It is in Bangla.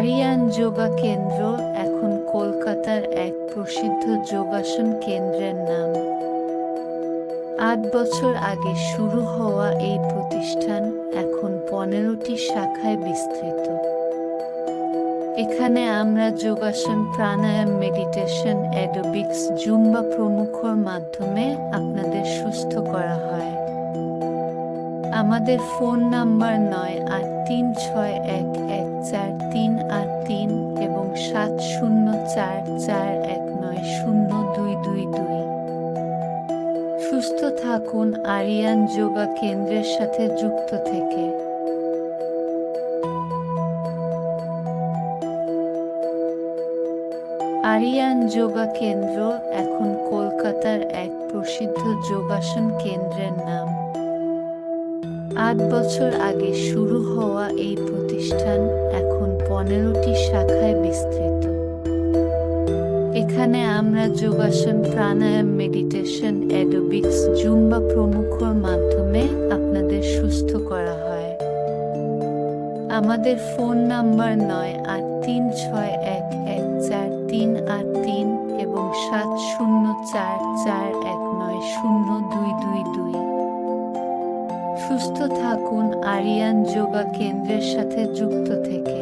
আরিয়ান যোগা কেন্দ্র এখন কলকাতার এক প্রসিদ্ধ যোগাসন কেন্দ্রের নাম। ৮ বছর আগে শুরু হওয়া এই প্রতিষ্ঠান এখন ১৫টি শাখায় বিস্তৃত। এখানে আমরা যোগাসন, প্রাণায়াম, মেডিটেশন, অ্যারোবিক্স, জুম্বা প্রমুখর মাধ্যমে আপনাদের সুস্থ করা হয়। আমাদের ফোন নাম্বার ৯৮৩৬১১৪৩৮৩ এবং ৭০৪৪১৯০২22। সুস্থ থাকুন আরিয়ান যোগা কেন্দ্রের সাথে যুক্ত থেকে। আরিয়ান যোগা কেন্দ্র এখন কলকাতার এক প্রসিদ্ধ যোগাসন কেন্দ্রের নাম। ৮ বছর আগে শুরু হওয়া এই প্রতিষ্ঠান এখন ১৫টি শাখায় বিস্তৃত। এখানে আমরা যোগাসন, প্রাণায়াম, মেডিটেশন, অ্যারোবিক্স, জুম্বা প্রমুখর মাধ্যমে আপনাদের সুস্থ করা হয়। আমাদের ফোন নাম্বার ৯৮৩৬১১৪৩৮৩ এবং ৭০৪৪১৯০২22। সুস্থ থাকুন আরিয়ান যোগা কেন্দ্রের সাথে যুক্ত থেকে।